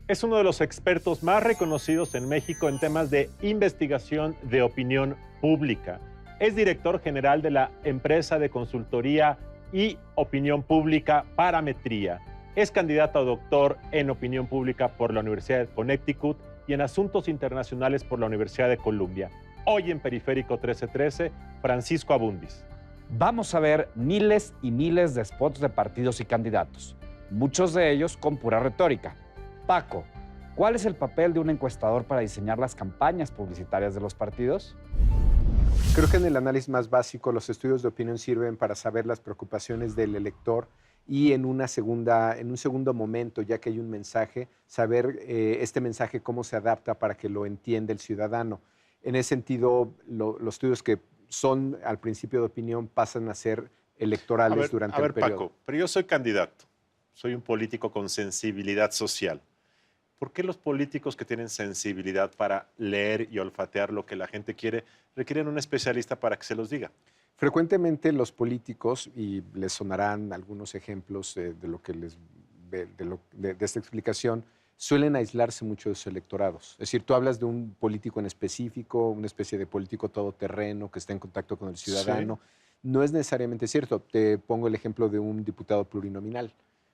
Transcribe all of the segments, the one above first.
Es uno de los expertos más reconocidos en México en temas de investigación de opinión pública. Es director general de la empresa de consultoría y opinión pública Parametría. Es candidato a doctor en opinión pública por la Universidad de Connecticut y en asuntos internacionales por la Universidad de Columbia. Hoy en Periférico 1313, Francisco Abundis. Vamos a ver miles y miles de spots de partidos y candidatos, muchos de ellos con pura retórica. Paco, ¿cuál es el papel de un encuestador para diseñar las campañas publicitarias de los partidos? Creo que en el análisis más básico los estudios de opinión sirven para saber las preocupaciones del elector y en un segundo momento, ya que hay un mensaje, saber este mensaje cómo se adapta para que lo entienda el ciudadano. En ese sentido, los estudios que son al principio de opinión pasan a ser electorales durante el periodo. Paco, pero yo soy candidato, soy un político con sensibilidad social. ¿Por qué los políticos que tienen sensibilidad para leer y olfatear lo que la gente quiere requieren un especialista para que se los diga? Frecuentemente los políticos, y les sonarán algunos ejemplos de esta explicación, suelen aislarse mucho de sus electorados. Es decir, tú hablas de un político en específico, una especie de político todoterreno que está en contacto con el ciudadano. Sí. No es necesariamente cierto. Te pongo el ejemplo de un diputado plurinominal,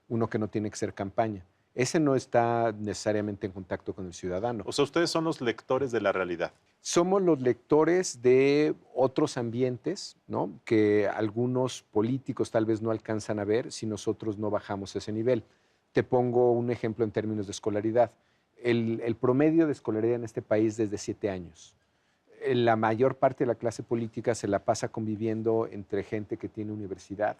uno que no tiene que hacer campaña. Ese no está necesariamente en contacto con el ciudadano. O sea, ustedes son los lectores de la realidad. Somos los lectores de otros ambientes, ¿no?, que algunos políticos tal vez no alcanzan a ver si nosotros no bajamos ese nivel. Te pongo un ejemplo en términos de escolaridad. El promedio de escolaridad en este país es de 7 años. La mayor parte de la clase política se la pasa conviviendo entre gente que tiene universidad,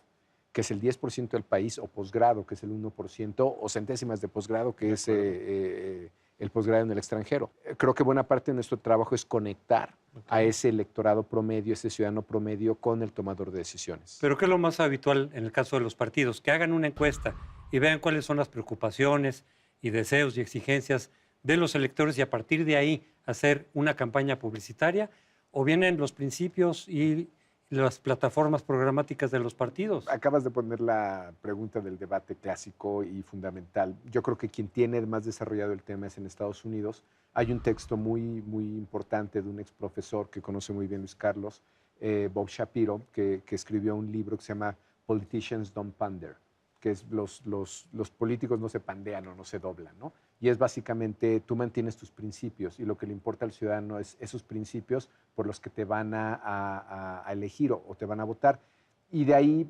que es el 10% del país, o posgrado, que es el 1%, o centésimas de posgrado, que es el posgrado en el extranjero. Creo que buena parte de nuestro trabajo es conectar a ese electorado promedio, ese ciudadano promedio, con el tomador de decisiones. Pero ¿qué es lo más habitual en el caso de los partidos? Que hagan una encuesta y vean cuáles son las preocupaciones y deseos y exigencias de los electores y a partir de ahí hacer una campaña publicitaria, o vienen los principios y las plataformas programáticas de los partidos. Acabas de poner la pregunta del debate clásico y fundamental. Yo creo que quien tiene más desarrollado el tema es en Estados Unidos. Hay un texto muy importante de un exprofesor que conoce muy bien Luis Carlos, Bob Shapiro, que escribió un libro que se llama Politicians Don't Pander, que es los políticos no se pandean o no se doblan, ¿no? Y es básicamente, tú mantienes tus principios y lo que le importa al ciudadano es esos principios por los que te van a elegir o te van a votar. Y de ahí,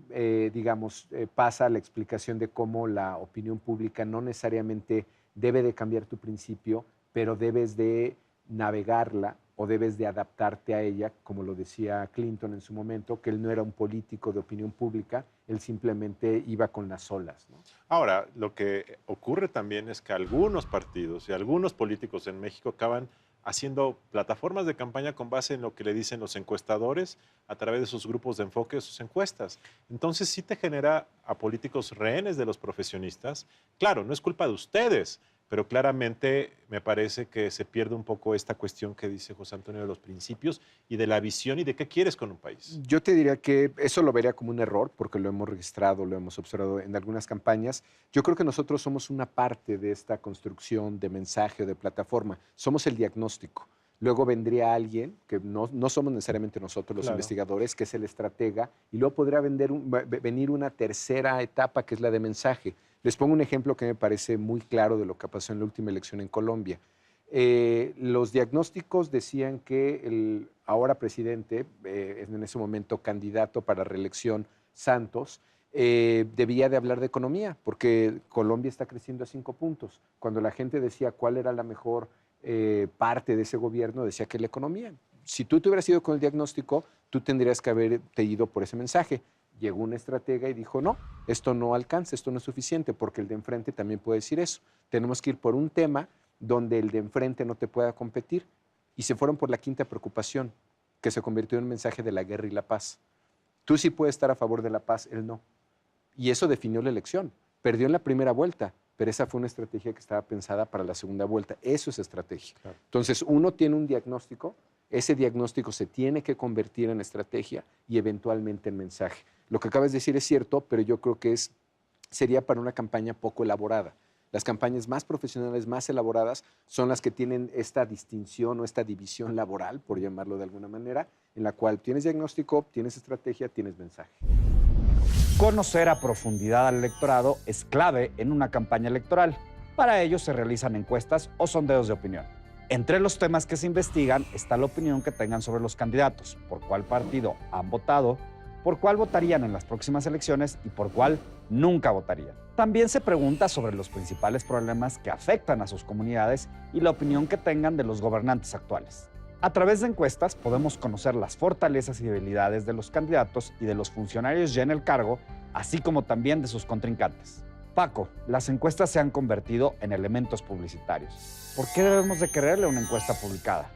pasa la explicación de cómo la opinión pública no necesariamente debe de cambiar tu principio, pero debes de navegarla o debes de adaptarte a ella, como lo decía Clinton en su momento, que él no era un político de opinión pública, él simplemente iba con las olas, ¿no? Ahora, lo que ocurre también es que algunos partidos y algunos políticos en México acaban haciendo plataformas de campaña con base en lo que le dicen los encuestadores a través de sus grupos de enfoque, de sus encuestas. Entonces sí te genera a políticos rehenes de los profesionistas. Claro, no es culpa de ustedes, pero claramente me parece que se pierde un poco esta cuestión que dice José Antonio de los principios y de la visión y de qué quieres con un país. Yo te diría que eso lo vería como un error, porque lo hemos registrado, lo hemos observado en algunas campañas. Yo creo que nosotros somos una parte de esta construcción de mensaje o de plataforma. Somos el diagnóstico. Luego vendría alguien, que no somos necesariamente nosotros los investigadores, que es el estratega, y luego podría venir una tercera etapa, que es la de mensaje. Les pongo un ejemplo que me parece muy claro de lo que pasó en la última elección en Colombia. Los diagnósticos decían que el ahora presidente, en ese momento candidato para reelección, Santos, debía de hablar de economía, porque Colombia está creciendo a 5 puntos. Cuando la gente decía cuál era la mejor parte de ese gobierno, decía que la economía. Si tú te hubieras ido con el diagnóstico, tú tendrías que haberte ido por ese mensaje. Llegó una estratega y dijo, no, esto no alcanza, esto no es suficiente, porque el de enfrente también puede decir eso. Tenemos que ir por un tema donde el de enfrente no te pueda competir. Y se fueron por la quinta preocupación, que se convirtió en un mensaje de la guerra y la paz. Tú sí puedes estar a favor de la paz, él no. Y eso definió la elección. Perdió en la primera vuelta, pero esa fue una estrategia que estaba pensada para la segunda vuelta. Eso es estrategia. Claro. Entonces, uno tiene un diagnóstico, ese diagnóstico se tiene que convertir en estrategia y eventualmente en mensaje. Lo que acabas de decir es cierto, pero yo creo que sería para una campaña poco elaborada. Las campañas más profesionales, más elaboradas, son las que tienen esta distinción o esta división laboral, por llamarlo de alguna manera, en la cual tienes diagnóstico, tienes estrategia, tienes mensaje. Conocer a profundidad al electorado es clave en una campaña electoral. Para ello se realizan encuestas o sondeos de opinión. Entre los temas que se investigan está la opinión que tengan sobre los candidatos, por cuál partido han votado, por cuál votarían en las próximas elecciones y por cuál nunca votarían. También se pregunta sobre los principales problemas que afectan a sus comunidades y la opinión que tengan de los gobernantes actuales. A través de encuestas podemos conocer las fortalezas y debilidades de los candidatos y de los funcionarios ya en el cargo, así como también de sus contrincantes. Paco, las encuestas se han convertido en elementos publicitarios. ¿Por qué debemos de creerle a una encuesta publicada?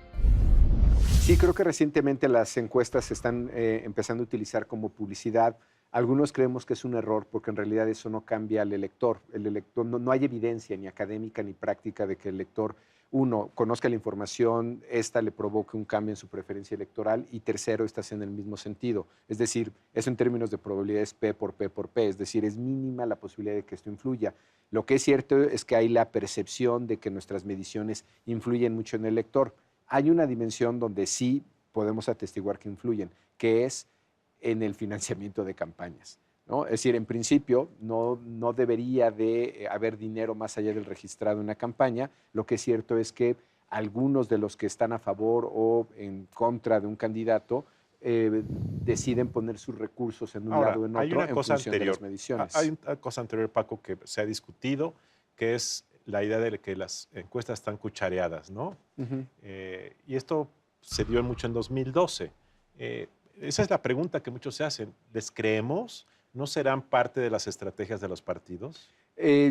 Sí, creo que recientemente las encuestas se están empezando a utilizar como publicidad. Algunos creemos que es un error porque en realidad eso no cambia al elector. El elector no hay evidencia ni académica ni práctica de que el elector, uno, conozca la información, esta le provoque un cambio en su preferencia electoral y tercero, esta sea en el mismo sentido. Es decir, eso en términos de probabilidades P por P por P, es decir, es mínima la posibilidad de que esto influya. Lo que es cierto es que hay la percepción de que nuestras mediciones influyen mucho en el elector. Hay una dimensión donde sí podemos atestiguar que influyen, que es en el financiamiento de campañas, ¿no? Es decir, en principio no debería de haber dinero más allá del registrado en una campaña. Lo que es cierto es que algunos de los que están a favor o en contra de un candidato deciden poner sus recursos en un lado o en otro en función de las mediciones. Hay una cosa anterior, Paco, que se ha discutido, que es la idea de que las encuestas están cuchareadas, ¿no? Y esto se dio mucho en 2012. Esa es la pregunta que muchos se hacen. ¿Les creemos? ¿No serán parte de las estrategias de los partidos?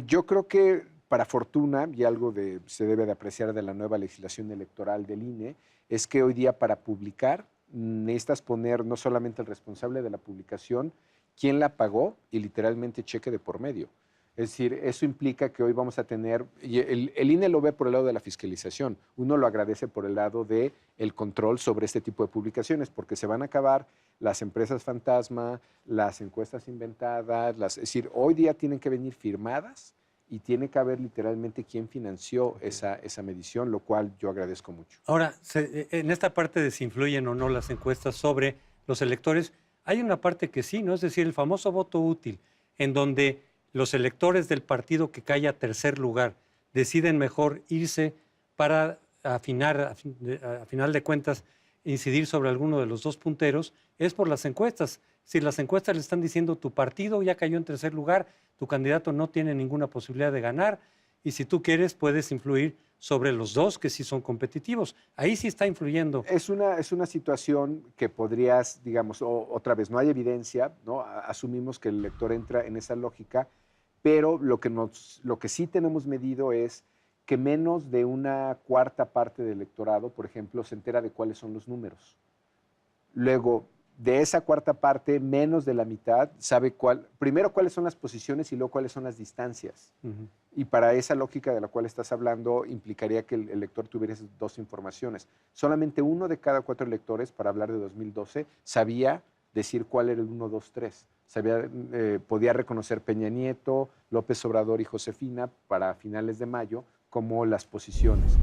Yo creo que, para fortuna, y algo se debe de apreciar de la nueva legislación electoral del INE, es que hoy día para publicar necesitas poner no solamente el responsable de la publicación, quién la pagó y literalmente cheque de por medio. Es decir, eso implica que hoy vamos a tener, y el INE lo ve por el lado de la fiscalización, uno lo agradece por el lado del control sobre este tipo de publicaciones, porque se van a acabar las empresas fantasma, las encuestas inventadas, es decir, hoy día tienen que venir firmadas y tiene que haber literalmente quién financió esa medición, lo cual yo agradezco mucho. Ahora, en esta parte de si influyen o no las encuestas sobre los electores, hay una parte que sí, ¿no? Es decir, el famoso voto útil, en donde los electores del partido que cae a tercer lugar deciden mejor irse para a final de cuentas incidir sobre alguno de los dos punteros, es por las encuestas. Si las encuestas le están diciendo tu partido ya cayó en tercer lugar, tu candidato no tiene ninguna posibilidad de ganar, y si tú quieres puedes influir sobre los dos que sí son competitivos. Ahí sí está influyendo. Es una situación que podrías, digamos, otra vez, no hay evidencia, ¿no? Asumimos que el elector entra en esa lógica, pero lo que sí tenemos medido es que menos de una cuarta parte del electorado, por ejemplo, se entera de cuáles son los números. Luego, de esa cuarta parte, menos de la mitad sabe primero cuáles son las posiciones y luego cuáles son las distancias. Y para esa lógica de la cual estás hablando, implicaría que el elector tuviera esas dos informaciones. Solamente uno de cada 4 electores, para hablar de 2012, sabía decir cuál era el 1, 2, 3. Podía reconocer Peña Nieto, López Obrador y Josefina para finales de mayo como las posiciones.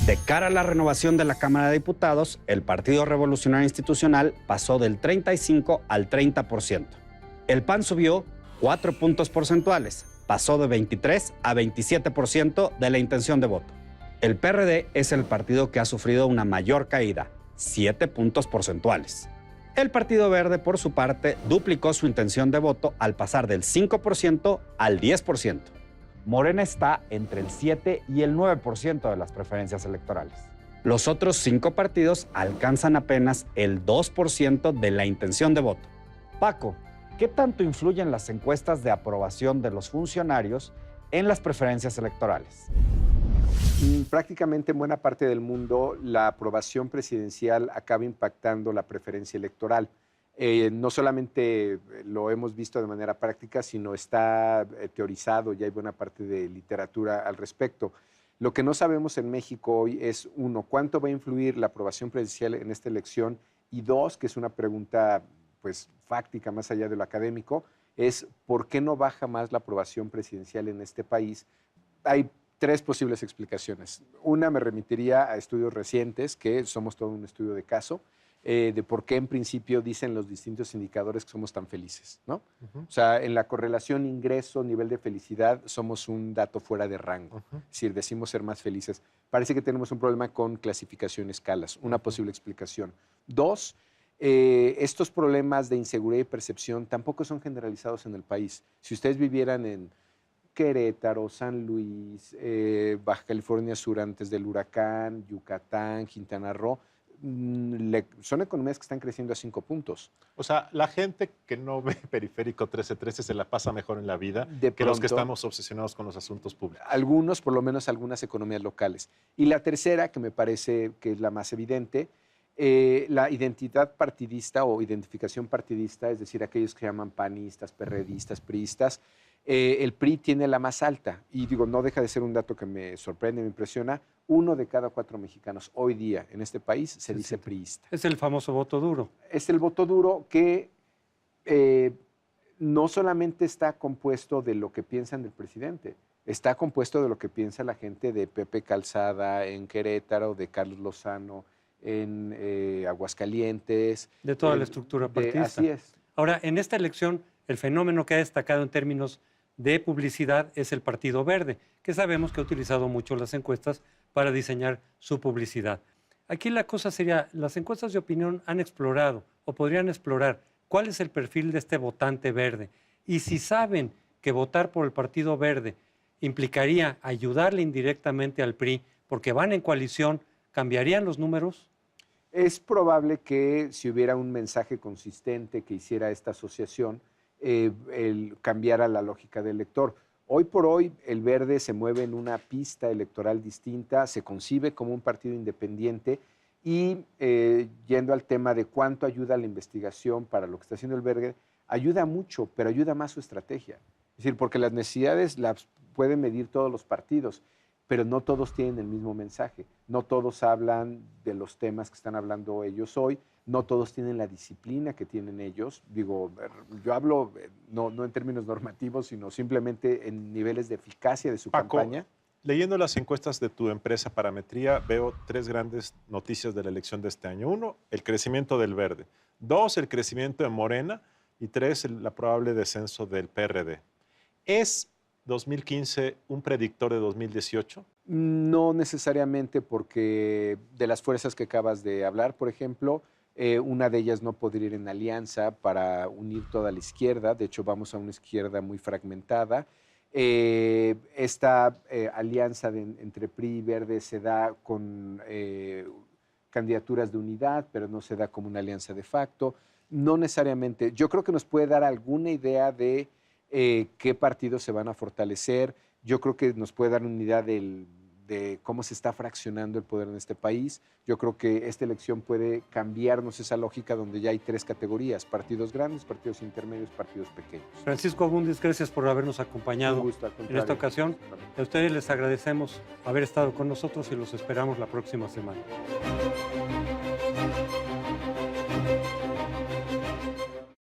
De cara a la renovación de la Cámara de Diputados, el Partido Revolucionario Institucional pasó del 35 al 30%. El PAN subió 4 puntos porcentuales, pasó de 23 a 27% de la intención de voto. El PRD es el partido que ha sufrido una mayor caída, 7 puntos porcentuales. El Partido Verde, por su parte, duplicó su intención de voto al pasar del 5% al 10%. Morena está entre el 7 y el 9% de las preferencias electorales. Los otros 5 partidos alcanzan apenas el 2% de la intención de voto. Paco, ¿qué tanto influyen las encuestas de aprobación de los funcionarios en las preferencias electorales? Prácticamente en buena parte del mundo la aprobación presidencial acaba impactando la preferencia electoral. No solamente lo hemos visto de manera práctica, sino está teorizado y hay buena parte de literatura al respecto. Lo que no sabemos en México hoy es, uno, cuánto va a influir la aprobación presidencial en esta elección, y dos, que es una pregunta pues fáctica más allá de lo académico, es por qué no baja más la aprobación presidencial en este país. Hay tres posibles explicaciones. Una me remitiría a estudios recientes, que somos todo un estudio de caso, de por qué en principio dicen los distintos indicadores que somos tan felices, ¿no? O sea, en la correlación ingreso, nivel de felicidad, somos un dato fuera de rango. Es decir, decimos ser más felices. Parece que tenemos un problema con clasificación escalas, una posible explicación. Dos, estos problemas de inseguridad y percepción tampoco son generalizados en el país. Si ustedes vivieran en Querétaro, San Luis, Baja California Sur antes del huracán, Yucatán, Quintana Roo, son economías que están creciendo a 5 puntos. O sea, la gente que no ve Periférico 1313 se la pasa mejor en la vida De que los que pronto, estamos obsesionados con los asuntos públicos. algunos, por lo menos algunas economías locales. Y la tercera, que me parece que es la más evidente, la identidad partidista o identificación partidista, es decir, aquellos que se llaman panistas, perredistas, priistas, el PRI tiene la más alta. Y digo, no deja de ser un dato que me sorprende, me impresiona. 1 de cada 4 mexicanos hoy día en este país se dice priista. Es el famoso voto duro. Es el voto duro que no solamente está compuesto de lo que piensan del presidente, está compuesto de lo que piensa la gente de Pepe Calzada en Querétaro, de Carlos Lozano en Aguascalientes. De toda la estructura partidista. Así es. Ahora, en esta elección, el fenómeno que ha destacado en términos de publicidad es el Partido Verde, que sabemos que ha utilizado mucho las encuestas para diseñar su publicidad. Aquí la cosa sería, las encuestas de opinión han explorado o podrían explorar cuál es el perfil de este votante verde. Y si saben que votar por el Partido Verde implicaría ayudarle indirectamente al PRI porque van en coalición, ¿cambiarían los números? Es probable que si hubiera un mensaje consistente que hiciera esta asociación, cambiara la lógica del elector. Hoy por hoy el Verde se mueve en una pista electoral distinta, se concibe como un partido independiente y yendo al tema de cuánto ayuda la investigación para lo que está haciendo el Verde, ayuda mucho, pero ayuda más su estrategia. Es decir, porque las necesidades las pueden medir todos los partidos, pero no todos tienen el mismo mensaje, no todos hablan de los temas que están hablando ellos hoy, no todos tienen la disciplina que tienen ellos. Digo, yo hablo no en términos normativos, sino simplemente en niveles de eficacia de su Paco, campaña. leyendo las encuestas de tu empresa Parametría, veo 3 grandes noticias de la elección de este año. 1, el crecimiento del Verde. 2, el crecimiento de Morena. Y 3, la probable descenso del PRD. ¿Es 2015 un predictor de 2018? No necesariamente, porque de las fuerzas que acabas de hablar, por ejemplo, una de ellas no podría ir en alianza para unir toda la izquierda. De hecho, vamos a una izquierda muy fragmentada. Esta alianza entre PRI y Verde se da con candidaturas de unidad, pero no se da como una alianza de facto. No necesariamente. Yo creo que nos puede dar alguna idea de qué partidos se van a fortalecer. Yo creo que nos puede dar una idea de cómo se está fraccionando el poder en este país. Yo creo que esta elección puede cambiarnos esa lógica donde ya hay 3 categorías: partidos grandes, partidos intermedios, partidos pequeños. Francisco Abundis, gracias por habernos acompañado Un gusto, al en contrario. esta ocasión. A ustedes les agradecemos haber estado con nosotros y los esperamos la próxima semana.